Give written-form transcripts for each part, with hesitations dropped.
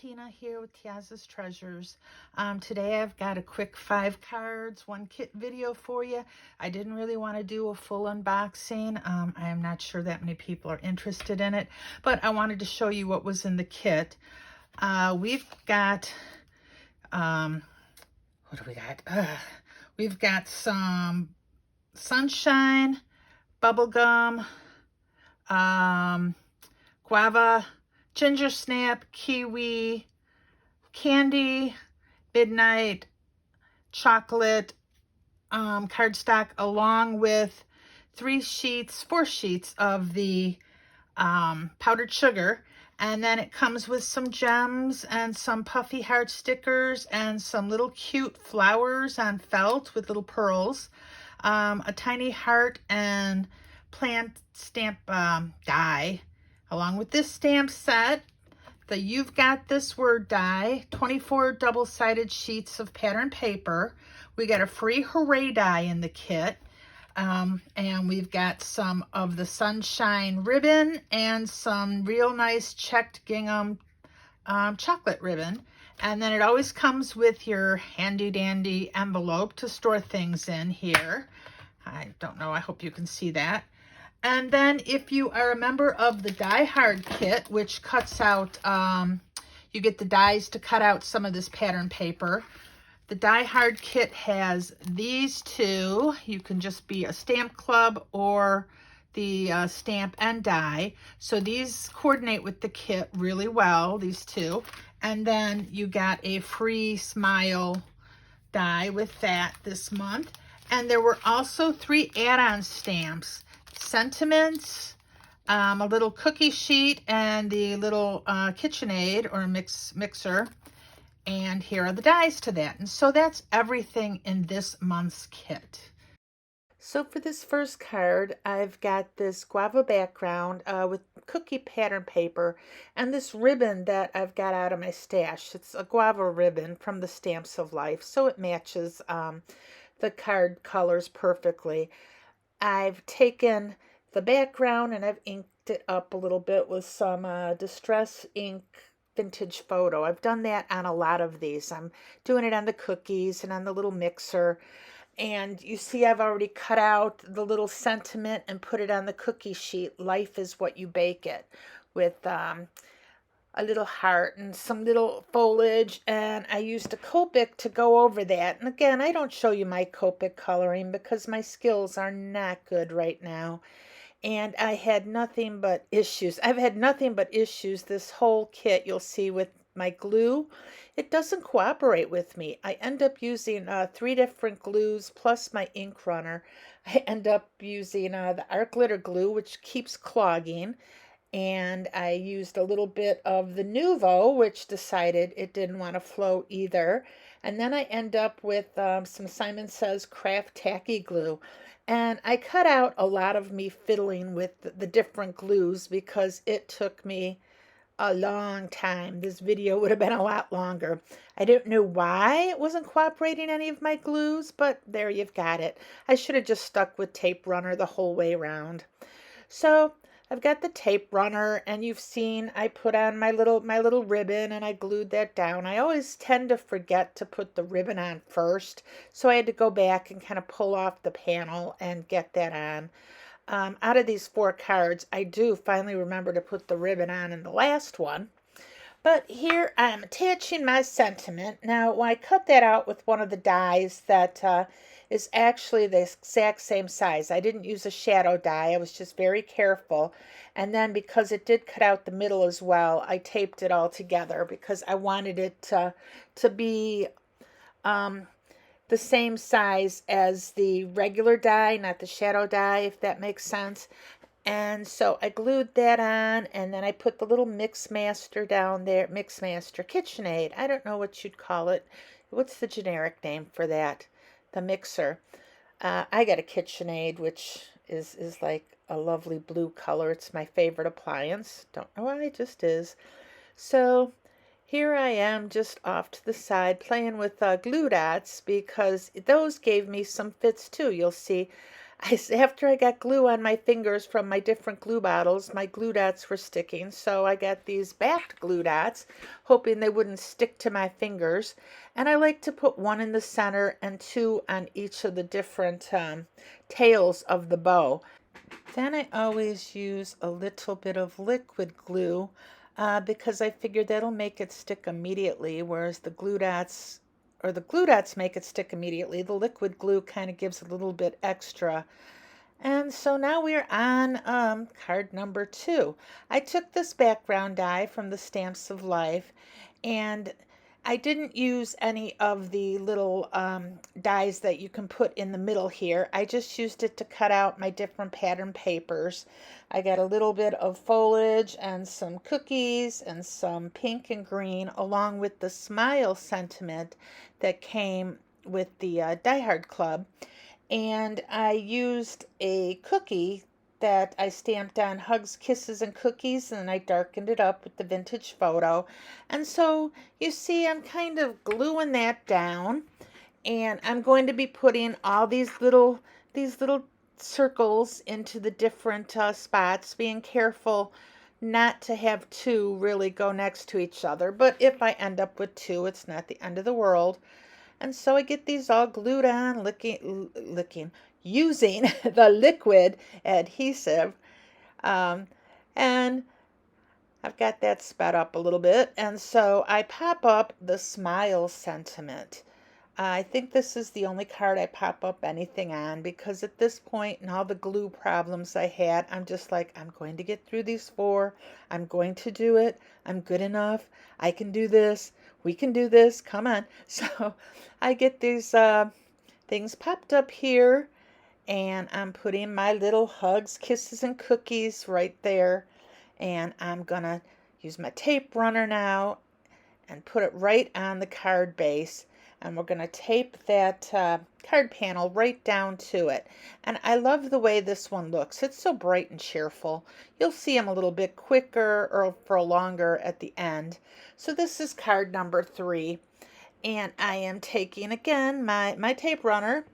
Tina here with Tiaza's Treasures. Today I've got a quick 5 cards, 1 kit video for you. I didn't really want to do a full unboxing. I am not sure that many people are interested in it, but I wanted to show you what was in the kit. We've got, what do we got? We've got some sunshine, bubblegum, guava, ginger snap, kiwi, candy, midnight, chocolate, cardstock, along with 4 sheets of the powdered sugar. And then it comes with some gems and some puffy heart stickers and some little cute flowers on felt with little pearls, a tiny heart and plant stamp die, along with this stamp set, the You've Got This Word die, 24 double-sided sheets of pattern paper. We got a free Hooray die in the kit. And we've got some of the sunshine ribbon and some real nice checked gingham chocolate ribbon. And then it always comes with your handy dandy envelope to store things in here. I don't know, I hope you can see that. And then if you are a member of the Die Hard kit, which cuts out, you get the dies to cut out some of this pattern paper. The Die Hard kit has these two. You can just be a stamp club or the stamp and die. So these coordinate with the kit really well, these two. And then you got a free smile die with that this month. And there were also 3 add-on stamps. Sentiments, a little cookie sheet, and the little KitchenAid or mixer. And here are the dies to that. And so that's everything in this month's kit. So for this first card, I've got this guava background with cookie pattern paper and this ribbon that I've got out of my stash. It's a guava ribbon from the Stamps of Life, so it matches the card colors perfectly. I've taken the background and I've inked it up a little bit with some Distress ink vintage photo. I've done that on a lot of these. I'm doing it on the cookies and on the little mixer. And you see I've already cut out the little sentiment and put it on the cookie sheet. Life is what you bake it, with a little heart and some little foliage, and I used a Copic to go over that. And again, I don't show you my Copic coloring because my skills are not good right now. And I had nothing but issues. I've had nothing but issues this whole kit. You'll see with my glue, it doesn't cooperate with me. I end up using 3 different glues plus my ink runner. I end up using the art glitter glue, which keeps clogging. And I used a little bit of the Nuvo, which decided it didn't want to flow either. And then I end up with some Simon Says Craft Tacky Glue. And I cut out a lot of me fiddling with the different glues because it took me a long time. This video would have been a lot longer. I don't know why it wasn't cooperating any of my glues, but there you've got it. I should have just stuck with tape runner the whole way around. So I've got the tape runner, and you've seen I put on my little ribbon and I glued that down. I always tend to forget to put the ribbon on first, so I had to go back and kind of pull off the panel and get that on. Out of these 4 cards, I do finally remember to put the ribbon on in the last one. But here I'm attaching my sentiment. Now, when I cut that out with one of the dies that is actually the exact same size. I didn't use a shadow die. I was just very careful. And then because it did cut out the middle as well, I taped it all together because I wanted it to be the same size as the regular die, not the shadow die, if that makes sense. And so I glued that on, and then I put the little Mixmaster down there, Mixmaster KitchenAid. I don't know what you'd call it. What's the generic name for that? The mixer. I got a KitchenAid, which is like a lovely blue color. It's my favorite appliance. Don't know why, it just is. So here I am just off to the side playing with glue dots because those gave me some fits too. You'll see After I got glue on my fingers from my different glue bottles, my glue dots were sticking. So I got these backed glue dots, hoping they wouldn't stick to my fingers. And I like to put one in the center and two on each of the different tails of the bow. Then I always use a little bit of liquid glue because I figured that'll make it stick immediately, whereas the glue dots, or the glue dots make it stick immediately. The liquid glue kind of gives a little bit extra. And so now we're on card number 2. I took this background die from the Stamps of Life, and I didn't use any of the little dies that you can put in the middle here. I just used it to cut out my different pattern papers. I got a little bit of foliage and some cookies and some pink and green, along with the smile sentiment that came with the Die Hard Club. And I used a cookie that I stamped on Hugs, Kisses, and Cookies, and I darkened it up with the vintage photo. And so you see I'm kind of gluing that down, and I'm going to be putting all these little circles into the different spots, being careful not to have two really go next to each other. But if I end up with two, it's not the end of the world. And so I get these all glued on, using the liquid adhesive. And I've got that sped up a little bit. And so I pop up the smile sentiment. I think this is the only card I pop up anything on, because at this point and all the glue problems I had, I'm just like, I'm going to get through these 4. I'm going to do it. I'm good enough. I can do this. We can do this. Come on. So I get these things popped up here, and I'm putting my little Hugs, Kisses, and Cookies right there. And I'm going to use my tape runner now and put it right on the card base. And we're going to tape that card panel right down to it. And I love the way this one looks. It's so bright and cheerful. You'll see them a little bit quicker or for longer at the end. So this is card number 3. And I am taking, again, my tape runner,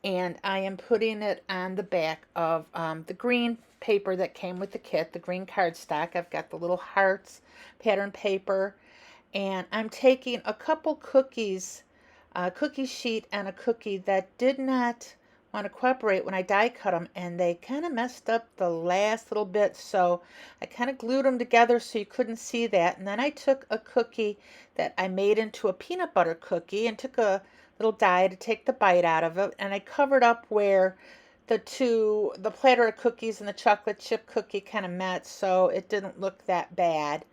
and I am putting it on the back of the green paper that came with the kit, the green cardstock. I've got the little hearts pattern paper. And I'm taking a couple cookies, a cookie sheet and a cookie that did not want to cooperate when I die cut them, and they kind of messed up the last little bit, so I kind of glued them together so you couldn't see that. And then I took a cookie that I made into a peanut butter cookie and took a little die to take the bite out of it, and I covered up where the platter of cookies and the chocolate chip cookie kind of met, so it didn't look that bad.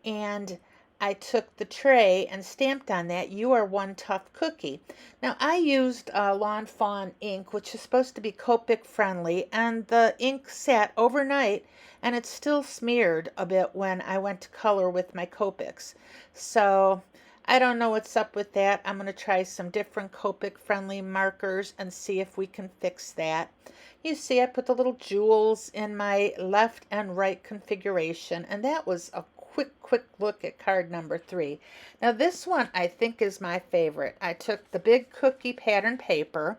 And I took the tray and stamped on that, "You are one tough cookie." Now I used Lawn Fawn ink, which is supposed to be Copic friendly, and the ink sat overnight, and it still smeared a bit when I went to color with my Copics. So I don't know what's up with that. I'm going to try some different Copic friendly markers and see if we can fix that. You see I put the little jewels in my left and right configuration, and that was a quick look at card number 3. Now this one I think is my favorite. I took the big cookie pattern paper,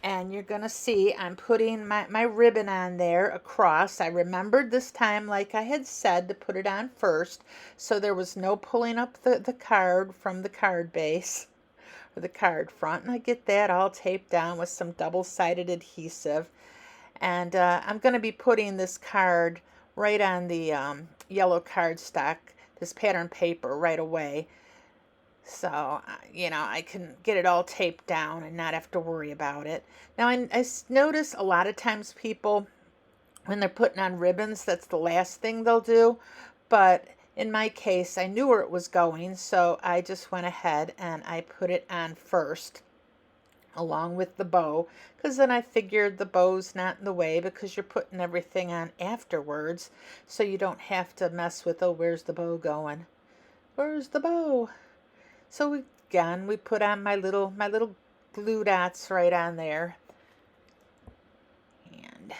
and you're going to see I'm putting my ribbon on there across. I remembered this time, like I had said, to put it on first, so there was no pulling up the card from the card base or the card front. And I get that all taped down with some double-sided adhesive. And I'm going to be putting this card right on the yellow cardstock, this pattern paper, right away. So, I can get it all taped down and not have to worry about it. Now, I notice a lot of times people, when they're putting on ribbons, that's the last thing they'll do. But in my case, I knew where it was going, so I just went ahead and I put it on first, along with the bow, because then I figured the bow's not in the way because you're putting everything on afterwards, so you don't have to mess with, oh, where's the bow going? Where's the bow? So we put on my little glue dots right on there, and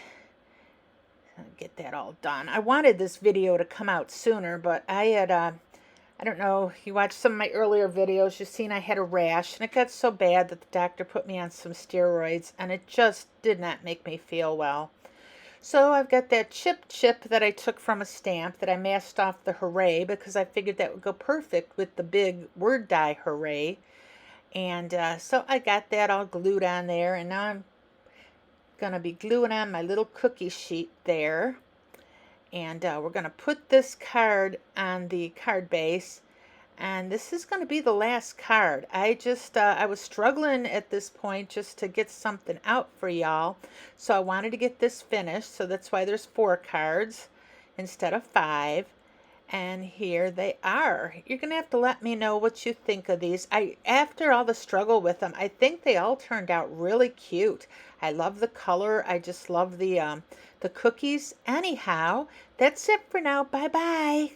get that all done. I wanted this video to come out sooner, but I had I don't know, you watched some of my earlier videos, you've seen I had a rash, and it got so bad that the doctor put me on some steroids, and it just did not make me feel well. So I've got that chip that I took from a stamp that I masked off the hooray because I figured that would go perfect with the big word die hooray. And so I got that all glued on there, and now I'm going to be gluing on my little cookie sheet there. And we're going to put this card on the card base, and this is going to be the last card. I was struggling at this point just to get something out for y'all, so I wanted to get this finished, so that's why there's 4 cards instead of 5. And here they are. You're gonna have to let me know what you think of these. After all the struggle with them, I think they all turned out really cute. I love the color. I just love the cookies. Anyhow, that's it for now. Bye bye.